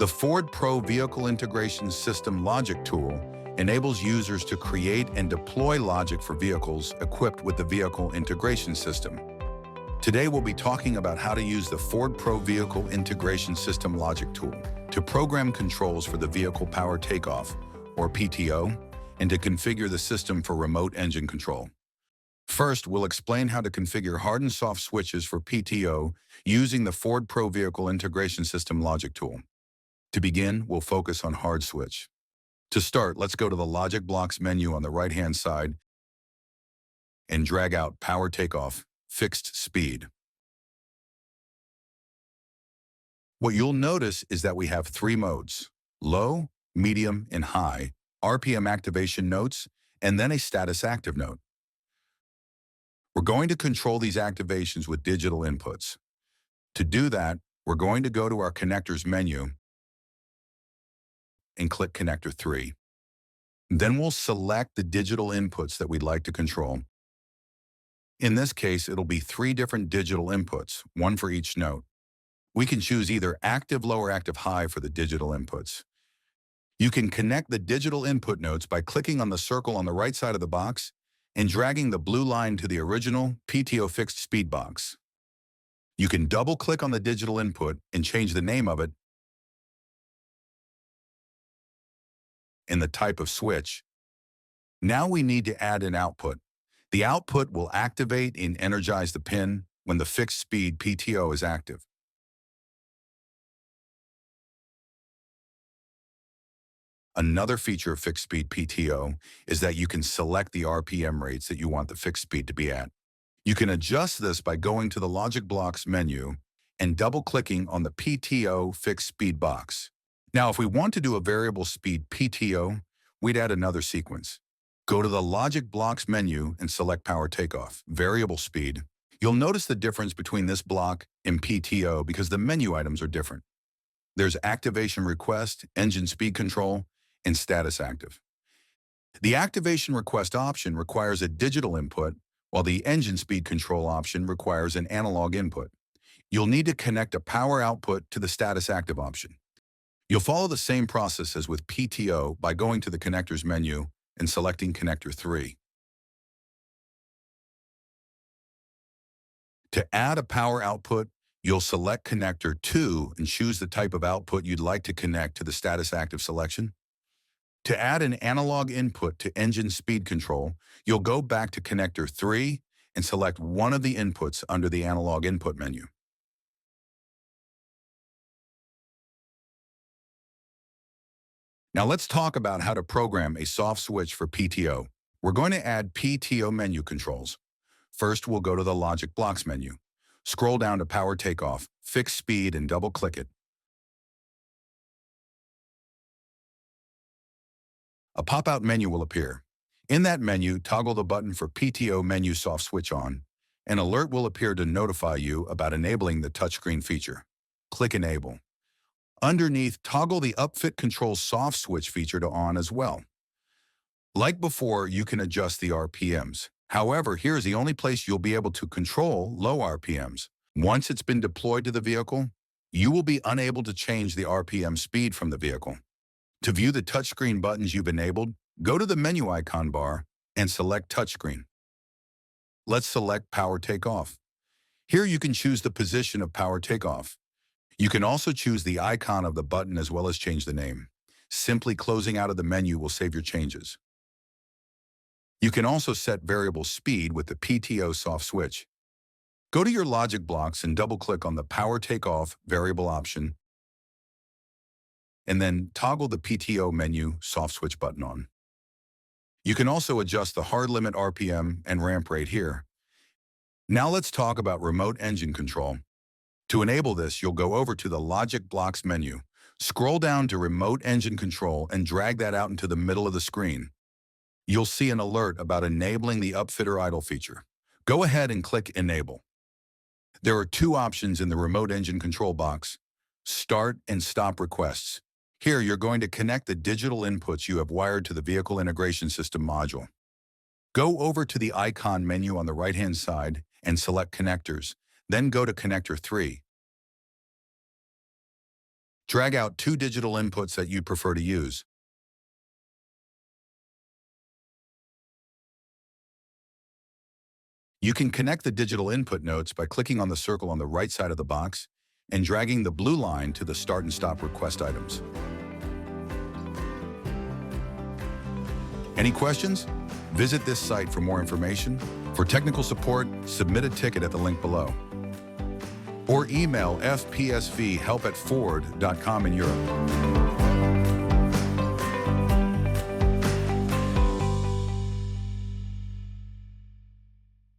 The Ford Pro Vehicle Integration System Logic tool enables users to create and deploy logic for vehicles equipped with the Vehicle Integration System. Today we'll be talking about how to use the Ford Pro Vehicle Integration System Logic tool to program controls for the vehicle power takeoff, or PTO, and to configure the system for remote engine control. First, we'll explain how to configure hard and soft switches for PTO using the Ford Pro Vehicle Integration System Logic tool. To begin, we'll focus on hard switch. To start, let's go to the Logic Blocks menu on the right-hand side and drag out Power Takeoff, Fixed Speed. What you'll notice is that we have three modes: low, medium, and high, RPM activation notes, and then a status active note. We're going to control these activations with digital inputs. To do that, we're going to go to our Connectors menu and click Connector 3. Then we'll select the digital inputs that we'd like to control. In this case, it'll be three different digital inputs, one for each note. We can choose either active, low, or active, high for the digital inputs. You can connect the digital input notes by clicking on the circle on the right side of the box and dragging the blue line to the original PTO fixed speed box. You can double-click on the digital input and change the name of it and the type of switch. Now we need to add an output. The output will activate and energize the pin when the fixed speed PTO is active. Another feature of fixed speed PTO is that you can select the RPM rates that you want the fixed speed to be at. You can adjust this by going to the Logic Blocks menu and double-clicking on the PTO fixed speed box. Now, if we want to do a variable speed PTO, we'd add another sequence. Go to the Logic Blocks menu and select Power Takeoff, Variable Speed. You'll notice the difference between this block and PTO because the menu items are different. There's Activation Request, Engine Speed Control, and Status Active. The Activation Request option requires a digital input, while the Engine Speed Control option requires an analog input. You'll need to connect a power output to the Status Active option. You'll follow the same process as with PTO by going to the Connectors menu and selecting Connector 3. To add a power output, you'll select Connector 2 and choose the type of output you'd like to connect to the Status Active selection. To add an analog input to Engine Speed Control, you'll go back to Connector 3 and select one of the inputs under the Analog Input menu. Now let's talk about how to program a soft switch for PTO. We're going to add PTO menu controls. First, we'll go to the Logic Blocks menu. Scroll down to Power Takeoff, Fixed Speed, and double-click it. A pop-out menu will appear. In that menu, toggle the button for PTO menu soft switch on. An alert will appear to notify you about enabling the touchscreen feature. Click Enable. Underneath, toggle the Upfit Control soft switch feature to on as well. Like before, you can adjust the RPMs. However, here's the only place you'll be able to control low RPMs. Once it's been deployed to the vehicle, you will be unable to change the RPM speed from the vehicle. To view the touchscreen buttons you've enabled, go to the menu icon bar and select Touchscreen. Let's select Power Takeoff. Here you can choose the position of Power Takeoff. You can also choose the icon of the button as well as change the name. Simply closing out of the menu will save your changes. You can also set variable speed with the PTO soft switch. Go to your Logic Blocks and double-click on the Power Takeoff variable option, and then toggle the PTO menu soft switch button on. You can also adjust the hard limit RPM and ramp rate here. Now let's talk about remote engine control. To enable this, you'll go over to the Logic Blocks menu, scroll down to Remote Engine Control and drag that out into the middle of the screen. You'll see an alert about enabling the Upfitter Idle feature. Go ahead and click Enable. There are two options in the Remote Engine Control box: Start and Stop requests. Here, you're going to connect the digital inputs you have wired to the Vehicle Integration System module. Go over to the icon menu on the right-hand side and select Connectors, then go to Connector 3. Drag out 2 digital inputs that you'd prefer to use. You can connect the digital input notes by clicking on the circle on the right side of the box and dragging the blue line to the start and stop request items. Any questions? Visit this site for more information. For technical support, submit a ticket at the link below. Or email fpsvhelp@ford.com in Europe.